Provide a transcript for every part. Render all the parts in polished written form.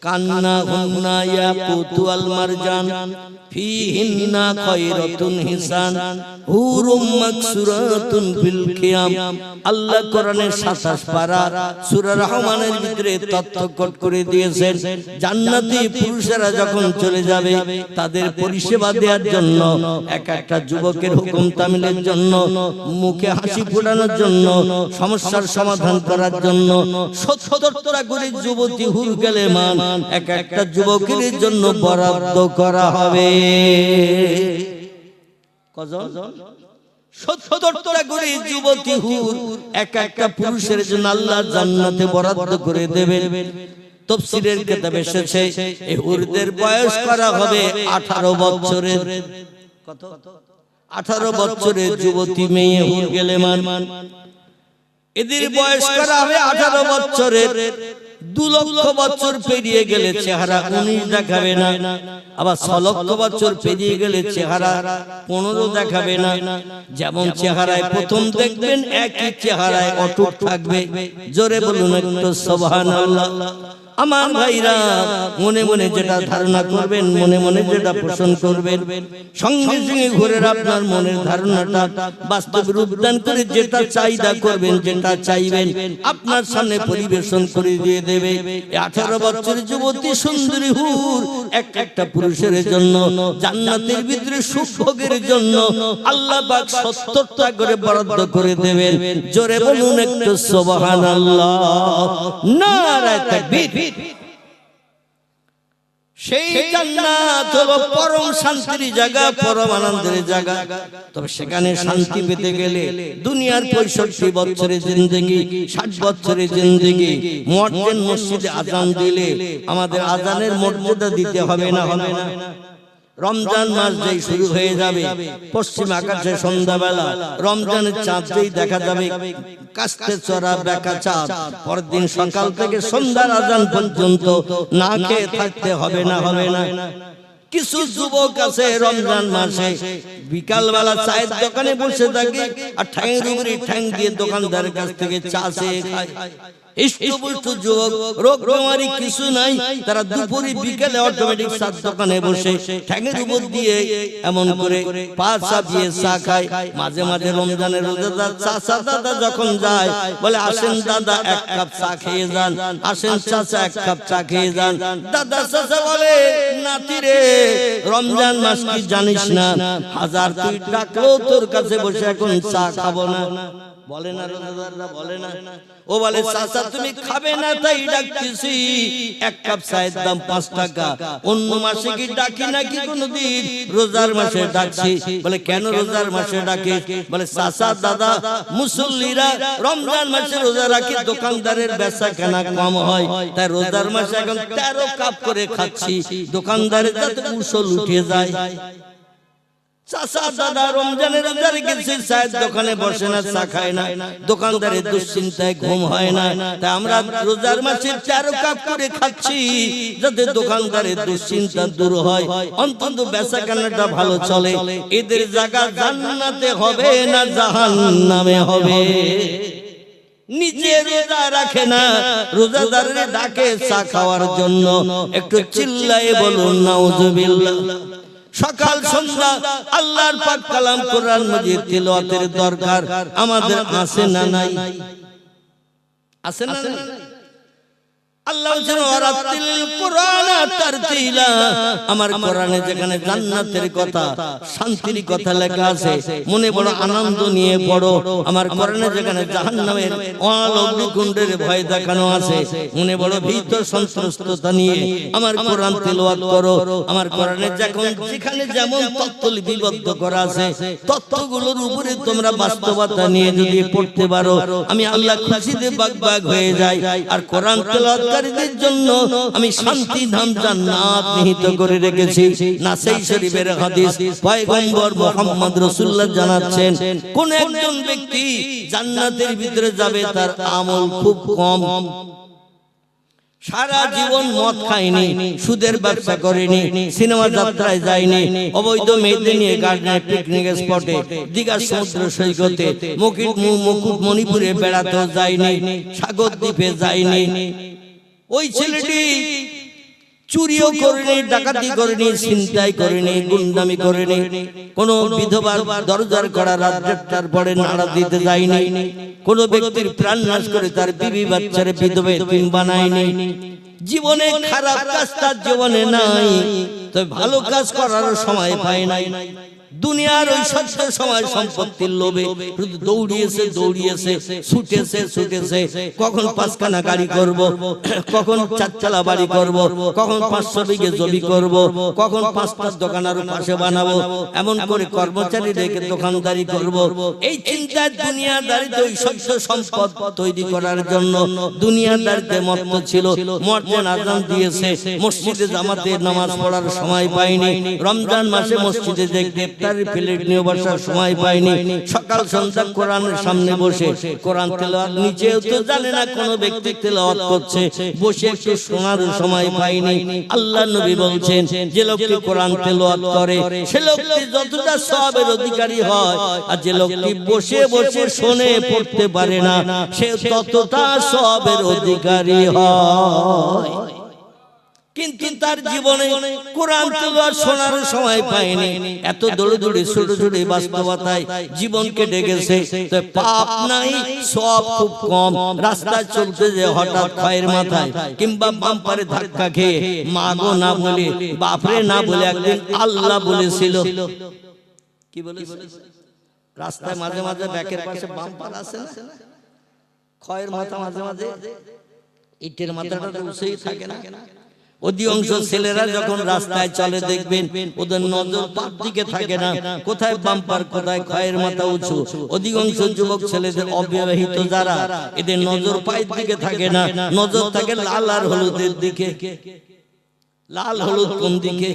কান্না হুন্না ইয়াকুতু আল মারজান ফীহিন্না খায়রাতুন হিসান হুরুম মাকসুরাতুন ফিল খিয়াম। আল্লাহ কোরআনের 27 পারা সূরা রহমানের ভিতরে তথ্য কোট করে দিয়েছেন। জান্নাতি পুরুষেরা যখন চলে যাবে তাদের পরিষেবা দেওয়ার জন্য, এক একটা যুবকের হুকুম তামিলের জন্য, মুখে হাসি ফোটানোর জন্য, সমস্যার সমাধান করার জন্য 70টা করে যুবতী হুর গেলেমান এক একটা যুবকের জন্য বরাদ্দ করা হবে। কজন? 70টা করে যুবতী হুর এক একটা পুরুষের জন্য আল্লাহ জান্নাতে বরাদ্দ করে দেবেন। তাফসীরের কিতাবে এসেছে এই হুরদের বয়স করা হবে 18 বছরের। কত? 18 বছরের যুবতী মেয়ে হুর গেলেমান, এদের বয়স করা হবে 18 বছরের। 2 লক্ষ বছর পেরিয়ে গেলে চেহারা 19 দেখাবে না, আবার 6 লক্ষ বছর পেরিয়ে গেলে চেহারা 15 দেখাবে না। যেমন চেহারায় প্রথম দেখবেন একই চেহারায় অটুট থাকবে। জোরে বলুন একটু সুবহানাল্লাহ। আমার ভাইরা, মনে মনে যেটা ধারণা করবেন, মনে মনে যেটা পোষণ করবেন, সঙ্গে সঙ্গে ঘুরের আপনার মনের ধারণাটা বাস্তব রূপ দান করে যেটা চাহিদা করবেন, যেটা চাইবেন আপনার সামনে পরিবেশন করে দিয়ে দেবে। 18 বছরের যুবতী সুন্দরী হুর এক একটা পুরুষের জন্য জান্নাতের ভিতরে সুখভোগের জন্য আল্লাহ পাক 70টা করে বরাদ্দ করে দেবেন। জোরে বলুন একটু সুবহানাল্লাহ, নারায়ে তাকবীর। সেই জান্নাত হলো পরম শান্তির জায়গা, পরম আনন্দের জায়গা। তবে সেখানে শান্তি পেতে গেলে দুনিয়ার 65 বছরের জিন্দেগি, 60 বছরের জিন্দেগি, মুয়াজ্জিন মসজিদে আযান দিলে আমাদের আযানের মর্যাদা দিতে হবে না? হবে না? রমজান মাস যেই শুরু হয়ে যাবে, পশ্চিম আকাশে সন্ধ্যাবেলা রমজানের চাঁদ যেই দেখা যাবে, কাস্তে চড়া বেকা চাঁদ, পরের দিন সকাল থেকে সন্ধ্যার আযান পর্যন্ত না খেয়ে থাকতে হবে না? হবে না? কিছু যুবক আছে রমজান মাসে বিকাল বেলা চায়ের দোকানে বসে থাকে আর ঠ্যাংয়ের উপরে ঠ্যাং দিয়ে দোকানদারের কাছ থেকে চা চেয়ে খায়। ইষ্টপুষ্ট যুবক, রোগ বেমারি কিছু নাই, তারা দুপুরে বিকেলে অটোমেটিক চার দোকানে বসে ঠ্যাংয়ের উপর দিয়ে এমন করে পা চাপিয়ে চা খায়। মাঝে মাঝে রমজানের রোজাদার চাচা দাদা যখন যায় বলে, আসেন দাদা 1 কাপ চা খেয়ে যান, আসেন চাচা 1 কাপ চা খেয়ে যান। দাদা চাচা বলে, নাতি রে রমজান মাস কি জানিস না? 1000 তুই ডাকলেও তোর কাছে বসে এখন চা খাবো না। বলে না রোজাদাররা? বলে না? ও বলে, চাচা তুমি খাবে না তাই ডাকতেছি, 1 কাপ চায়ের দাম 5 টাকা। অন্য মাসে কি ডাকি নাকি কোনদিন? রোজার মাসে ডাকছি। বলে, কেন রোজার মাসে ডাকে? বলে, চাচা দাদা মুসল্লিরা রমজান মাসে রোজা রাখে, দোকানদারের বেচা কেনা কম হয়, তাই রোজার মাসে এখন 13 কাপ করে খাচ্ছি, দোকানদারের যাতে উসল উঠে যায়। চাচা দাদা রমজানের রোজা রেখেছে, চায়ের দোকানে বসে না, চা খায় না, দোকানদারের দুশ্চিন্তায় ঘুম হয় না, তাই আমরা রোজার মাসে 13 কাপ করে খাচ্ছি যাতে দোকানদারের দুশ্চিন্তা দূর হয়, অন্তত বেচা কেনাটা ভালো চলে। এদের জায়গা জান্নাতে হবে না জাহান্নামে হবে? নিজে রোজা রাখে না, রোজাদারের ডাকে চা খাওয়ার জন্য। একটু চিল্লায়ে বলুন নাউজুবিল্লাহ। সকাল সন্ধ্যা আল্লাহর পাক কালাম কোরআন মাজিদ তিলাওয়াতের দরকার আমাদের আছে না নাই? আছে না নাই? আল্লাহ যেন ওয়ারাতিল কোরআন তারতিলা, আমার কোরআনে যেখানে জান্নাতের কথা, শান্তির কথা লেখা আছে, মনে বড় আনন্দ নিয়ে পড়ো। আমার কোরআনে যেখানে জাহান্নামের অগ্নিকুণ্ডের ভয় দেখানো আছে, মনে বড় ভীত সন্ত্রস্ততা নিয়ে আমার কোরআন তেলাওয়াত করো। আমার কোরআনে যেখানে যেমন তত্ত্ব লিপিবদ্ধ করা আছে, তত্ত্বগুলোর উপরে তোমরা বাস্তবতা নিয়ে যদি পড়তে পারো, আমি আল্লাহ খুশিতে বাগবাগ হয়ে যাই। আর কোরআন তেলাওয়াত জন্য আমি শান্তি ধাম জান্নাত নিহিত করে রেখেছি। নাসাই শরীফের হাদিস, পয়গম্বর মুহাম্মদ রাসূলুল্লাহ জানাচ্ছেন, কোন একজন ব্যক্তি জান্নাতের ভিতরে যাবে তার আমল খুব কম, সারা জীবন মদ খায়নি, সুদের ব্যবসা করেনি, সিনেমা যাত্রায় যায়নি, অবৈধ মেয়েদের নিয়ে গার্ডেনে পিকনিক স্পটে, দীঘা সমুদ্র সৈকতে, মুকুটমণিপুরে বেড়াতে যায়নি, সাগর দ্বীপে যায়নি। ওই ছেলেটি চুরিও করেনি, ডাকাতি করেনি, ছিনতাই করেনি, গুন্ডামি করেনি, কোনো বিধবার দরজার করা রাত ১:০০টার পরে নাড়া দিতে যায়নি, কোনো ব্যক্তির প্রাণ নাশ করে তার বিবি বাচ্চারে বিধবা এতিম বানায়নি। জীবনে খারাপ কাজ তার জীবনে নাই, তবে ভালো কাজ করার সময় পায় নাই। দুনিয়ার ওই সত্য সময় সম্পত্তির লোভে শুধু দৌড়িয়েছে, ছুটেছে, কখন ৫খানা গাড়ি করব, কখন ৪চালা বাড়ি করব, কখন ৫০০ বিঘে জমি করব, কখন ৫টা দোকান আরো পাশে বানাবো, এমন করে কর্মচারী রেখে দোকানদারি করব। এই চিন্তায় দুনিয়াদারিতে ওই সত্য সম্পদ তৈরি করার জন্য দুনিয়াদারিতে মত্ত ছিল। মুয়াজ্জিন আযান দিয়েছে, মসজিদে জামাতে নামাজ পড়ার সময় পায়নি। রমজান মাসে মসজিদে দেখতে প্লেট নিয়ে বসার সময় পায়নি। সকাল সন্ধ্যা কোরআনের সামনে বসে কোরআন তেলাওয়াত, নিচেও তো জানে না কোন ব্যক্তি তেলাওয়াত করছে, বসে একটু শোনার সময় পায়নি। আল্লাহ নবী বলছেন, যে লোকটি কোরআন তেলাওয়াত করে সে লোকটি যতটা সওয়াবের অধিকারী হয়, আর যে লোকটি বসে বসে শুনে পড়তে পারে না সে ততটা সওয়াবের অধিকারী হয়। কিন্তু তার জীবনে কোরআন তেলাওয়াত শোনার সময় পায়নি। এত দৌড়ে ছুটে বাস্তবতায় জীবন কেটে গেছে। তো পাপ নাই, সওয়াব খুব কম। রাস্তায় চলতে যে হঠাৎ পায়ের মাথায় কিংবা বাম্পারে ধাক্কা খেয়ে মা গো না বলে, বাপরে না বলে একদিন আল্লাহ বলেছিল। কি বলেছিল? রাস্তায় মাঝে মাঝে ব্যাকের পাশে বাম্পার আছে না, খয়ের মাথা, মাঝে মাঝে ইটের মাথাটা উঁচুই থাকে না। অধিকাংশ ছেলেরা যখন রাস্তায় চলে দেখবেন ওদের নজর তার দিকে থাকে না, কোথায় বাম্পার কোথায় খয়ের মাথা উঁচু। অধিকাংশ যুবক ছেলেদের অবিবাহিত যারা, এদের নজর পায়ের দিকে থাকে না, নজর থাকে লাল আর হলুদের দিকে। লাল হলুদ কোন দিকে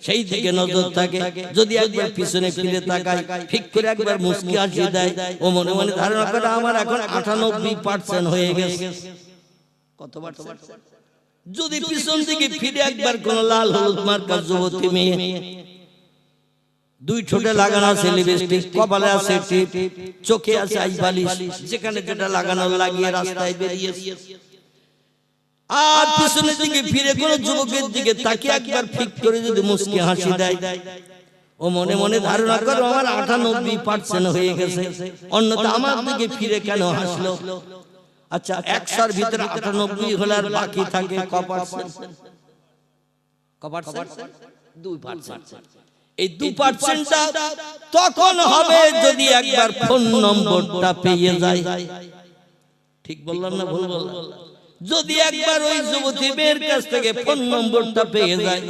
সেই দিকে নজর থাকে। যদি একবার পিছনে ফিরে তাকায়, ঠিক করে একবার মুস্কি হাসি দেয়, ও মনে মনে ধারণা করে আমার এখন 98% হয়ে গেছে। কত পার্সেন্ট? যদি পিছন দিকে ফিরে একবার কোন লাল হলুদ মার্কা যুবতী মেয়ে, দুই ঠোঁটে লাগানো আছে লিপস্টিক, কপালে আছে টিপ, চোখে আছে আইবালিশ, যেখানে যেটা লাগানো লাগিয়ে রাস্তায় বেরিয়েছে, আর পিছনের দিকে ফিরে কোন যুবকের দিকে তাকিয়ে একবার ফিক করে যদি মুস্কি হাসি দেয়, ও মনে মনে ধারণা করো আমার 98% হয়ে গেছে, অন্যথা আমার দিকে ফিরে কেন হাসলো? আচ্ছা, 100-র ভিতরে 98 হলে আর বাকি থাকে কত%? 2%। এই 2%টা তখন হবে যদি একবার ফোন নম্বরটা পেয়ে যায়। ঠিক বললাম না ভুল বললাম? যদি একবার ওই যুবতী মেয়ের কাছ থেকে ফোন নম্বরটা পেয়ে যায়,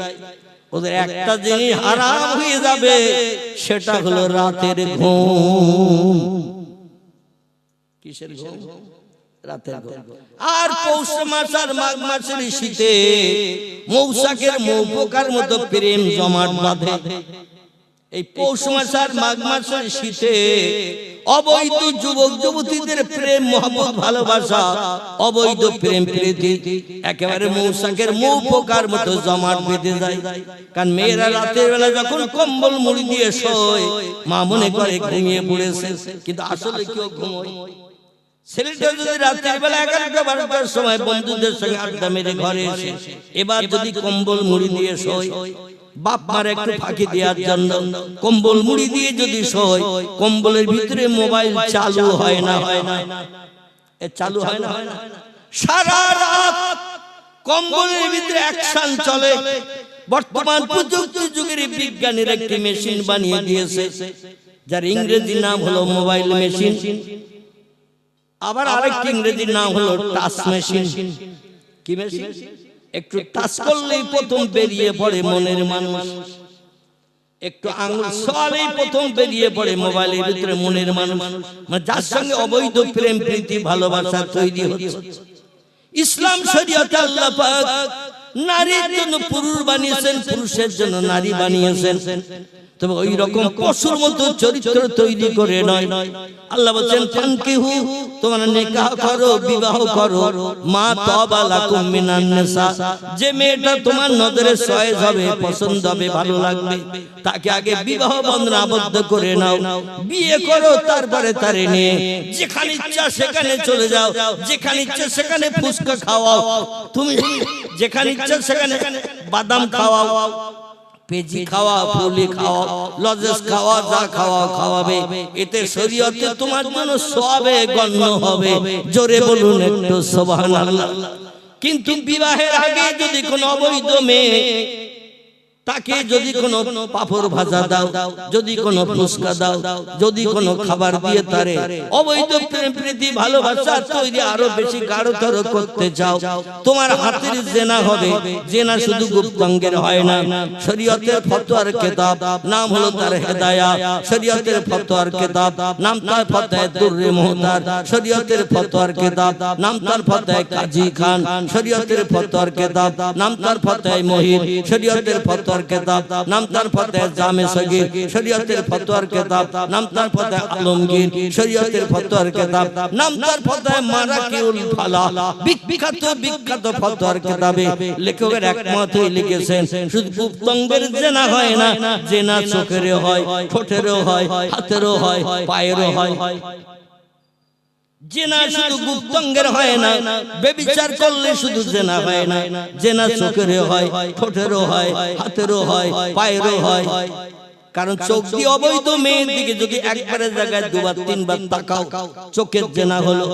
ওদের একটা জিনিস হারাম হয়ে যাবে, সেটা হলো রাতের ঘুম। কিসের ঘুম? রাতের ঘুম। আর পৌষ মাস আর মাঘ মাসের শীতে মৌসাকের মৌপোকার মতো প্রেম জমাট বাঁধে। এই পৌষ মাস আর মাঘ মাসের শীতে অবৈধ যুবক যুবতীদের প্রেম মহব্বত ভালোবাসা, অবৈধ প্রেম প্রীতি একেবারে মৌসাকের মৌপোকার মতো জমাট বেঁধে যায়। কারণ মেয়েরা রাতের বেলা যখন কম্বল মুড়ি দিয়ে শোয়, মা মনে করে ঘুমিয়ে পড়েছে, কিন্তু আসলে কেউ ঘুমোয়। ছেলেটা যদি রাতের বেলা 11টা-12টার সময় বন্ধুদের সঙ্গে আড্ডা মেরে ঘরে এসে এবার যদি কম্বল মুড়ি দিয়ে শোয়, বাপ মার একটু ফাঁকি দেওয়ার জন্য কম্বল মুড়ি দিয়ে যদি শোয়, কম্বলের ভিতরে মোবাইল চালু হয় না? চালু হয় না? সারা রাত কম্বলের ভিতরে অ্যাকশন চলে। বর্তমান প্রযুক্তি যুগের বিজ্ঞানীর একটি মেশিন বানিয়ে দিয়েছে, যার ইংরেজি নাম হলো মোবাইল মেশিন, আবার আরেকটি ইংরেজি নাম হলো টাচ মেশিন। কি মেশিন? একটু টাচ করলেই প্রথম বেরিয়ে পড়ে মনের মানুষ, একটু আঙুল ছোঁয়ালেই প্রথম বেরিয়ে পড়ে মোবাইলের ভিতরে মনের মানুষ, মানে যার সঙ্গে অবৈধ প্রেম প্রীতি ভালোবাসা তৈরি হচ্ছে। ইসলাম শরীয়তে আল্লাহ পাক নারীর জন্য পুরুষ বানিয়েছেন, পুরুষের জন্য নারী বানিয়েছেন। তবে ওই রকম পশুর মতো চরিত্র তৈরি করে নয়। আল্লাহ বলেন ফানকিহু, তোমরা নিকাহ করো, বিবাহ করো, মা তাবা লাকুম মিনান নিসা, যে মেয়েটা তোমার নজরে সয়েজ হবে, পছন্দ হবে, ভালো লাগবে, তাকে আগে বিবাহ বন্ধনে আবদ্ধ করে নাও, বিয়ে করো, তারপরে তারে নিয়ে যেখানে ইচ্ছা সেখানে চলে যাও, যেখানে ইচ্ছা সেখানে ফুসকা খাওয়াও, তুমি যেখানে ইচ্ছা সেখানে বাদাম খাওয়াও, পেজি খাওয়া, ফুলি খাওয়া, লজেস খাওয়া, যা খাওয়া খাওয়াবে, এতে শরীয়তে তোমার জন্য সওয়াবে গণ্য হবে। জোরে বলুন একটু সুবহানাল্লাহ। কিন্তু বিবাহের আগে যদি কোনো অবৈধ মেয়ে তাকে যদি কোনো পাপড় ভাজা দাও, যদি কোনো ফুসকা দাও, যদি কোনো খাবার দিয়ে তারে অবৈধ প্রেম প্রীতি ভালোবাসা তৈরি আরো বেশি গাঢ়তর করতে চাও, তোমার হাতের জেনা হবে। জেনা শুধু গুপ্তাঙ্গের হয় না, শরীয়তের ফতোয়ার কিতাব নাম হলো তার হেদায়াত, শরীয়তের ফতোয়ার কিতাব নাম তার ফতোয়া দুররে মুহতার, শরীয়তের ফতোয়ার কিতাব নাম তার ফতোয়া কাজী খান, শরীয়তের ফতোয়ার কিতাব নাম তার ফতোয়া মহিদ, শরীয়তের ফতোয়ার কিতাব নাম তার ফতোয়া জামে সগীর, শরীয়তের ফতোয়ার কিতাব নাম তার ফতোয়া আলমগীর, শরীয়তের ফতোয়ার কিতাব নাম তার ফতোয়া মারাকিউল ফালাহ। বিখ্যাত ফতোয়ার কিতাবে লেখকের একমত হয়ে লিখেছেন শুধু গুপ্তাঙ্গের জেনা হয় না, জেনা চোখেরও হয়, ঠোঁটেরও হয়, হাতেরও হয়, পায়েরও হয়। জেনা শুধু গুপ্তাঙ্গের হয় না, ব্যভিচার করলে শুধু জেনা হয় না, জেনা চোখেরও হয়, ঠোঁটেরও হয়, হাতেরও হয়, পায়েরও হয়। কারণ চোখ দিয়ে অবৈধ মেয়ের দিকে যদি একবারের জায়গায় দুবার তিনবার তাকাও, চোখের জেনা হলো।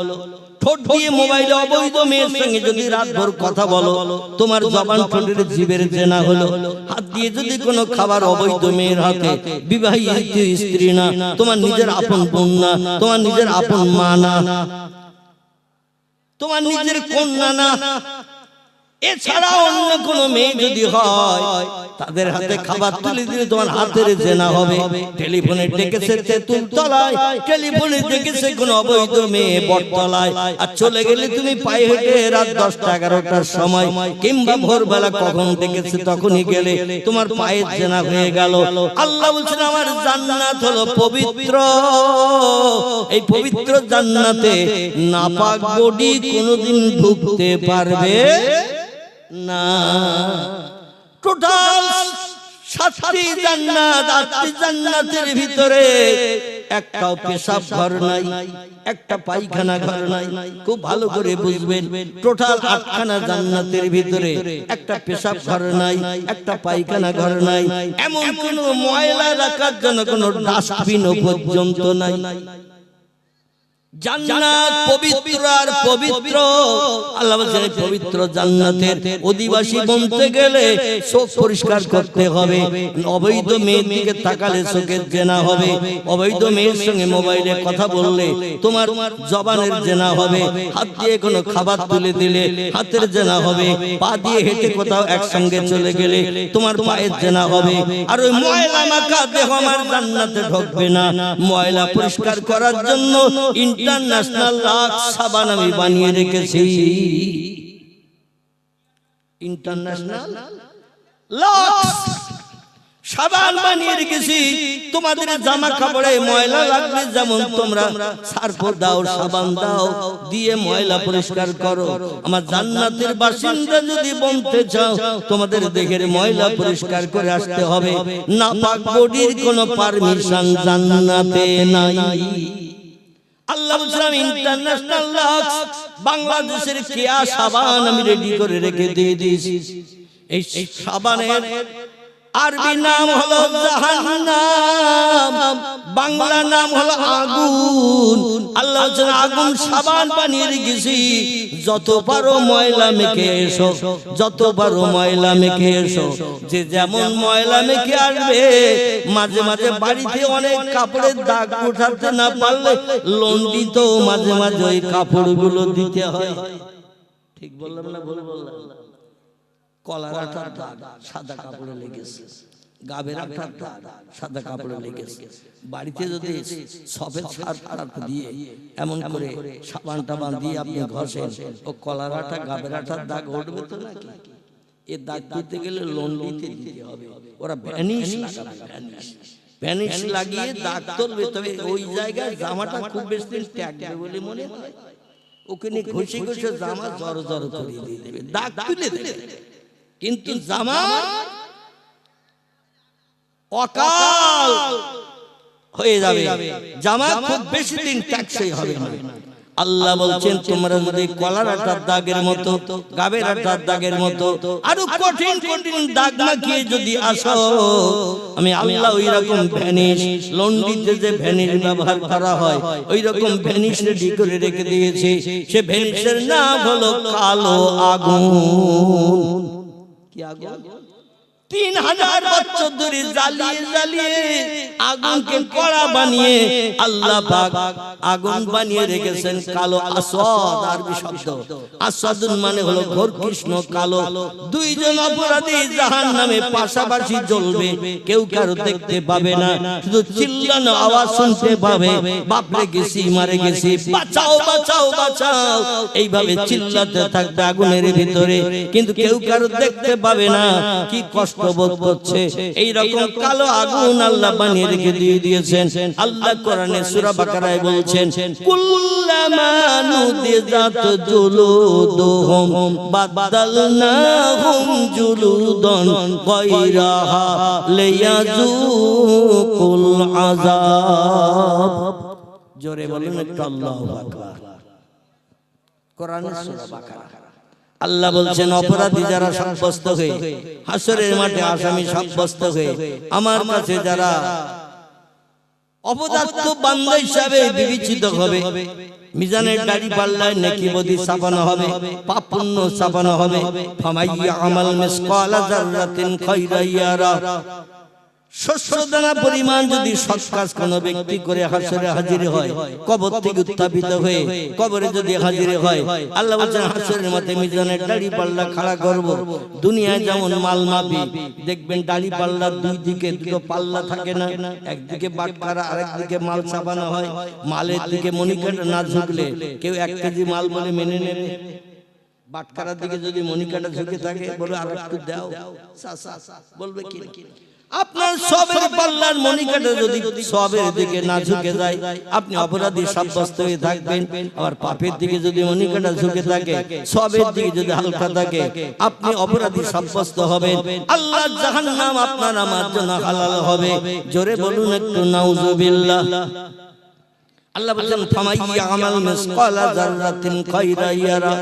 ঠোঁট দিয়ে মোবাইলে অবৈধ মেয়ের সঙ্গে যদি রাতভর কথা বলো, তোমার জবান ঠোঁটের জিভের জেনা হলো। হাত দিয়ে যদি কোনো খাবার অবৈধ মেয়ের হাতে, বিবাহিত স্ত্রী না, তোমার নিজের আপন বোন না, তোমার নিজের আপন মা না, তোমার নিজের কন্যা না, এছাড়া অন্য কোন মেয়ে যদি হয়, তাদের হাতে খাবার তুলে দিলে তোমার হাতের জেনা হবে। টেলিফোনে ডেকেছে তেঁতুলতলায়, টেলিফোনে ডেকেছে কোন অবৈধ মেয়ে বটতলায়, আর চলে গেলে তুমি পায়ে হেঁটে রাত 10টা-11টার সময় কিংবা ভোরবেলা কখন ডেকেছে তখনই গেলে, তোমার পায়ের জেনা হয়ে গেল। আল্লাহ বলছেন আমার জান্নাত হলো পবিত্র, এই পবিত্র জান্নাতে নাপাক বডি কোনোদিন ঢুকতে পারবে না। টোটাল 7টি জান্নাত, 8টি জান্নাতের ভিতরে একটাও পেশাব ঘর নাই, একটা পায়খানা ঘর নাই। খুব ভালো করে বুঝবেন, টোটাল 8খানা জান্নাতের ভিতরে একটা পেশাব ঘর নাই, একটা পায়খানা ঘর নাই, এমন কোন ময়লা রাখার জন্য কোন ডাস্টবিনও পর্যন্ত নাই। জান্নাত পবিত্র আর পবিত্র। আল্লাহ বলেন পবিত্র জান্নাতের অধিবাসী বনতে গেলে চোখ পরিষ্কার করতে হবে। অবৈধ মেয়ের দিকে তাকালে চোখের জেনা হবে, অবৈধ মেয়ের সঙ্গে মোবাইলে কথা বললে তোমার জবানের জেনা হবে, হাত দিয়ে কোনো খাবার তুলে দিলে হাতের জেনা হবে, পা দিয়ে হেঁটে কোথাও একসঙ্গে চলে গেলে তোমার পায়ের জেনা হবে। আর ওই ময়লা মাখা দেহ আমার জান্নাতে ঢুকবে না। ময়লা পরিষ্কার করার জন্য ইন্টারন্যাশনাল লাক্স সাবান আমি বানিয়ে রেখেছি। ইন্টারন্যাশনাল লাক্স সাবান বানিয়ে রেখেছি। তোমাদের জামা কাপড়ে ময়লা লাগলে যেমন তোমরা সার্ফ দাও, সাবান দাও, দিয়ে ময়লা পরিষ্কার করো, আমার জান্নাতের বাসিন্দা যদি বনতে চাও তোমাদের দেহের ময়লা পরিষ্কার করে আসতে হবে। নাপাক বডির কোনো পারমিশন জান্নাতে নাই। আল্লাহ বলছেন ইন্টারন্যাশনাল লাক্স বাংলাদেশের কেয়া সাবান আমি রেডি করে রেখে দিয়ে দিয়েছি। এই সাবানের আরবি নাম হলো জাহান্নাম, বাংলা নাম হলো আগুন। আল্লাহ বলছেন আগুন সাবান বানিয়ে রেখেছি, যত পারো ময়লা মেখে এসো, যত পারো ময়লা মেখে এসো। যে যেমন ময়লা মেখে আসবে, মাঝে মাঝে বাড়িতে অনেক কাপড়ের দাগ উঠাতে না পারলে লন্ডি তো মাঝে মাঝে ওই কাপড়গুলো দিতে হয়। ঠিক বললাম না ভুল বললাম? কলার আঠার দাগ সাদা কাপড়ে লেগেছে, গাবের আঠার দাগ সাদা কাপড়ে লেগেছে। বাড়িতে যদি সফেদ সার্ফ দিয়ে এমন করে সাবান টাবান দিয়ে আপনি ঘষেন, ও কলার আঠা গাবের আঠার দাগ উঠবে তো নাকি? এ দাগ দিতে গেলে লন্ডিতে দিতে হবে। ওরা ভ্যানিশ লাগাবে, ভ্যানিশ লাগিয়ে দাগ তুলবে। তবে ওই জায়গায় জামাটা খুব বেশি দিন ট্যাগবে বলে মনে হয়, ওখানে ঘষে ঘষে জামা জড়ো জড়ো করে দিয়ে দেবে, দাগ তুলে দেবে। কিন্তু জামা অকাল হয়ে যাবে, জামা খুব বেশি দিন টেকসই হবে না। আল্লাহ বলছেন তোমরা যদি কলার আটার দাগের মতো, গাবের আটার দাগের মতো আরো কঠিন কঠিন দাগ মাখিয়ে যদি আসো, আমি আল্লাহ ওই রকম ভ্যানিশ, লন্ড্রিতে যে ভ্যানিশ ব্যবহার করা হয় ওই রকম ভ্যানিশ রেডি করে রেখে দিয়েছে। সে ভ্যানিশের নাম হলো কালো আগুন। কি আগুন? 3000 বছর ধরে জ্বালিয়ে জ্বালিয়ে আগুনকে কড়া বানিয়ে আল্লাহ পাক আগুন বানিয়ে রেখেছেন কালো আসওয়াদ। আরবি শব্দ আসওয়াদুন মানে হলো ঘোর কৃষ্ণ কালো। দুইজন অপরাধী জাহান্নামে পাশাপাশি জ্বলবে, কেউ কারো দেখতে পাবে না, শুধু চিল্লানো আওয়াজ শুনতে পাবে, বাপরে গেছি, মারে গেছি, বাঁচাও বাঁচাও বাঁচাও, এইভাবে চিল্লাতে থাকবে আগুনের ভিতরে, কিন্তু কেউ কারো দেখতে পাবে না। কি কষ্ট বোধ করছে। এই রকম কালো আগুন আল্লাহ বানিয়ে রেখে দিয়েছেন। আল্লাহ কোরআনে সূরা বাকারায় বলছেন, কুল্লামা নুদিজাত জুলুদুহুম বাদদালনাহুম জুলুদান গায়রাহা লিয়াযুকুল আযাব। জোরে বলুন একটু আল্লাহু আকবার। কোরআনের সূরা বাকারা। আল্লাহ বলছেন অপরাধী যারা সাব্যস্ত হয়ে হাসরের মাঠে আসামি সাব্যস্ত হয়ে আমার কাছে যারা অপদার্থ বান্দা হিসাবে বিবেচিত হবে, মিজানের দাড়ি পাল্লায় নেকি বদি ছাপানো হবে, পাপ পুণ্য ছাপানো হবে। ফামাইয়া আমাল মিসকালা যাররাতিন খায়রান ইয়ারা। শস্য দানা পরিমাণ যদি সৎ কাজ কোন ব্যক্তি করে হাসরে হাজির হয়, কবর থেকে উত্থাপিত হয়ে কবরে যদি হাজির হয়, আল্লাহ বলেন হাসরের মাঠে মিজানের দাড়ি পাল্লা খাড়া করব। দুনিয়ায় যেমন মাল মাপি দেখবেন দাড়ি পাল্লার দুই দিকে দুটো পাল্লা থাকে না, একদিকে বাটখারা আরেক দিকে মাল ছাপানো হয়। মালের দিকে মণিকাটা না ঝুঁকলে কেউ 1 কেজি মাল বলে মেনে নেবে, বাটখারার দিকে যদি মণিকাটা ঝুঁকে থাকে বলে আর একটু দাও, বলবে কি? আপনার সবের পাল্লার মণিকাটা যদি সবের দিকে না ঝুঁকে যায় আপনি অপরাধী সাব্যস্ত হয়ে থাকবেন। আবার পাপের দিকে যদি মণিকাটা ঝুঁকে থাকে, সবের দিকে যদি হালকা থাকে, আপনি অপরাধী সাব্যস্ত হবেন। আল্লাহ জাহান্নাম আপনার আমার জন্য হালাল হবে। জোরে বলুন একটু নাউজুবিল্লাহ। আল্লাহ বলেন ফামাইয়া আমাল মিসকালা যাররাতিন খায়রান ইয়ারা।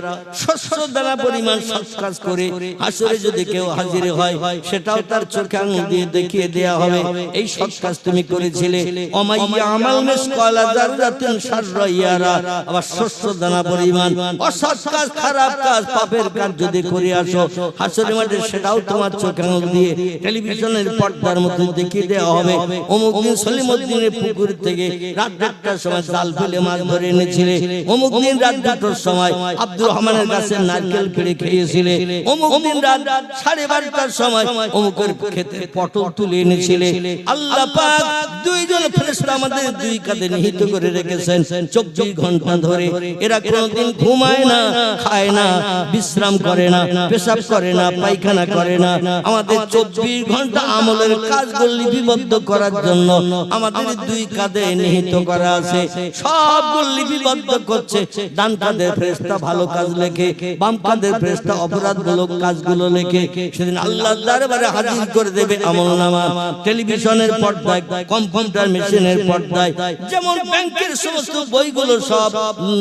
শস্য দানা পরিমাণ সৎ কাজ করে হাসরে যদি কেউ হাজির হয়, সেটাও তার চোখে আঙুল দিয়ে দেখিয়ে দেয়া হবে, এই সৎ কাজ তুমি করেছিলে। ওমাইয়া আমাল মিসকালা যাররাতিন শাররান ইয়ারা। আবার শস্য দানা পরিমাণ অসৎ কাজ, খারাপ কাজ, পাপের কাজ যদি করে আসো হাসরের মাঠে, সেটাও তোমার চোখে আঙুল দিয়ে টেলিভিশনের পর্দার মতো দেখিয়ে দেওয়া হবে। অমুক দিন সলিমউদ্দিনের পুকুর থেকে রাত 1টার সময় জাল ফেলে মাছ ধরে এনেছিলে, অমুক দিন রাত 2টার সময় আব্দুর রহমানের কাছে নারকেল পেড়ে খেয়েছিলে, অমুক দিন রাত 12:30টার সময় অমুকের ক্ষেতে পটল তুলে এনেছিলে। আল্লাহ পাক দুইজন ফেরেশতা আমাদের দুই কাঁধে নিহিত করে রেখেছেন 24 ঘন্টা ধরে। এরা কোনোদিন ঘুমায় না, খায় না, বিশ্রাম করে না, পেশাব করে না, পায়খানা করে না। আমাদের 24 ঘন্টা আমলের কাজগুলো লিপিবদ্ধ করার জন্য আমাদের দুই কাঁধে নিহিত করা আছে। সবগুলো লিপিবদ্ধ করছে। ডান কাঁধের ফেরেশতা ভালো কাজ লেখে, বাম কাঁধের ফেরেশতা অপরাধমূলক কাজগুলো লেখে। সেদিন আল্লাহর দরবারে হাজির করে দেবে আমলনামা। টেলিভিশনের পর্দায়, কম্পিউটার মেশিনের পর্দায়, যেমন ব্যাংকের সমস্ত বইগুলো সব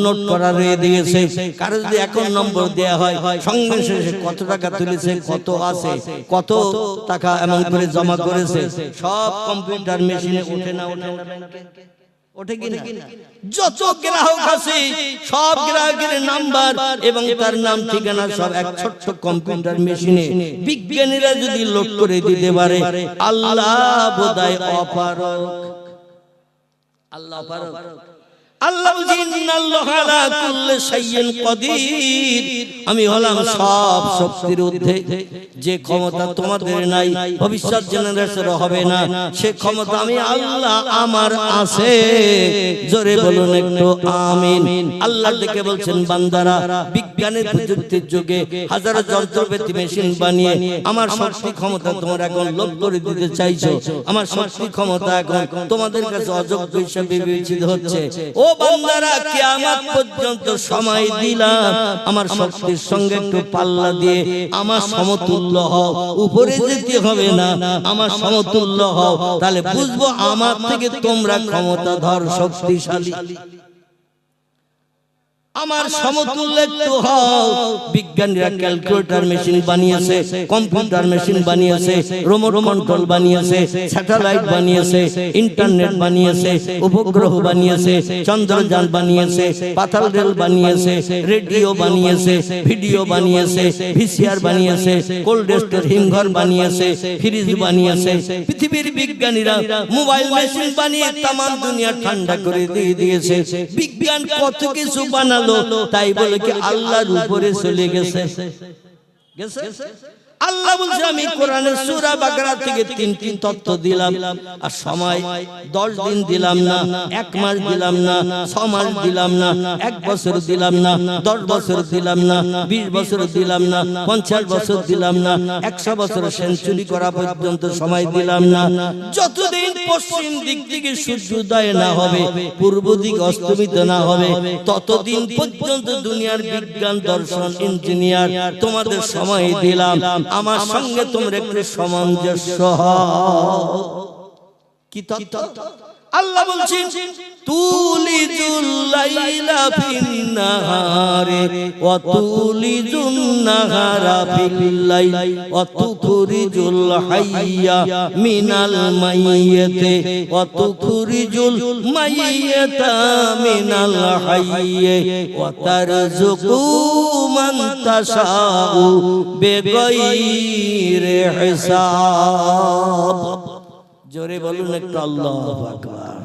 নোট করা রয়ে দিয়েছে। কারো যদি অ্যাকাউন্ট নম্বর দেয়া হয়, সঙ্গে শেষে কত টাকা তুলেছে, কত আছে, কত টাকা এমন করে জমা করেছে, সব কম্পিউটার মেশিনে ওঠে না ব্যাংকে? ওঠে কিনা? যত গ্রাহক আছে সব গ্রাহকের নাম্বার এবং তার নাম ঠিকানা সব এক ছোট্ট কম্পিউটার মেশিনে বিজ্ঞানীরা যদি লোড করে দিতে পারে, আল্লাহ বোধহয় অপারক। আল্লাহ অপারক। আল্লাহ বলেন ইন্নাল্লাহা আলা কুল্লি শাইইন কাদির। আমি হলাম সব শক্তির ঊর্ধ্বে। যে ক্ষমতা তোমাদের নাই, ভবিষ্যৎ জেনারেশন হবে না, সে ক্ষমতা আমি আল্লাহ আমার আছে। জোরে বলুন একটু আমিন। আল্লাহ ডেকে বলছেন বান্দারা, বিজ্ঞানের প্রযুক্তির যুগে হাজারো যন্ত্রপাতি মেশিন বানিয়ে আমার শক্তি ক্ষমতা তোমরা এখন লোপ করে দিতে চাইছো। আমার শক্তি ক্ষমতা এখন তোমাদের কাছে অযোগ্য হিসেবে বিবেচিত হচ্ছে। ও বান্দারা, কিয়ামত পর্যন্ত সময় দিলাম, আমার শক্তির সঙ্গে একটু পাল্লা দিয়ে আমার সমতুল্য হও। উপরে যেতে হবে না, আমার সমতুল্য হও, তাহলে বুঝবো আমার থেকে তোমরা ক্ষমতাধর, শক্তিশালী। আমার সমতুল্য একটু হও। বিজ্ঞানীরা ক্যালকুলেটর মেশিন বানিয়েছে, কম্পিউটার মেশিন বানিয়েছে, রিমোট কন্ট্রোল বানিয়েছে, স্যাটেলাইট বানিয়েছে, ইন্টারনেট বানিয়েছে, উপগ্রহ বানিয়েছে, চন্দ্রযান বানিয়েছে, পাতাল রেল বানিয়েছে, রেডিও বানিয়েছে, ভিডিও বানিয়েছে, ভিসিআর বানিয়েছে, কোল্ড স্টোর হিমঘর বানিয়েছে, ফ্রিজ বানিয়েছে। পৃথিবীর বিজ্ঞানীরা মোবাইল মেশিন বানিয়ে তাম দুনিয়া ঠান্ডা করে দিয়ে দিয়েছে। বিজ্ঞান কত কিছু বানালো, তাই বলে কি আল্লাহর উপরে চলে গেছে? আল্লাহ বলছে আমি কোরআনের সূরা বাকারা থেকে তিনটি তত্ত্ব দিলাম, আর সময় 10 দিন দিলাম না, 1 মাস দিলাম না, 6 মাস দিলাম না, 1 বছর দিলাম না, 10 বছর দিলাম না, 20 বছর দিলাম না, 50 বছর দিলাম না, 100 বছর সেঞ্চুরি করা পর্যন্ত সময় দিলাম না। যতদিন পশ্চিম দিক থেকে সূর্যোদয় না হবে, পূর্ব দিক অস্তমিত না হবে, ততদিন পর্যন্ত দুনিয়ার বিজ্ঞান, দর্শন, ইঞ্জিনিয়ার তোমাদের সময় দিলাম। আমার সঙ্গে তোমরা একটু সামঞ্জস্য হও। কি তত্ত্ব? আল্লাহ বলছেন তুলিজুল লাইলা ফিন নাহারে ওয়া তুলিজুন নাহারা ফিল লাইল ওয়া তুখরিজুল হাইয়া মিনাল মাইয়িতি ওয়া তুখরিজুল মাইয়িতা মিনাল হাইয়্যি ওয়া তারযুকু মান তাশাউ বিগাইরি হিসাব। জোরে বলুন একটু আল্লাহু আকবার।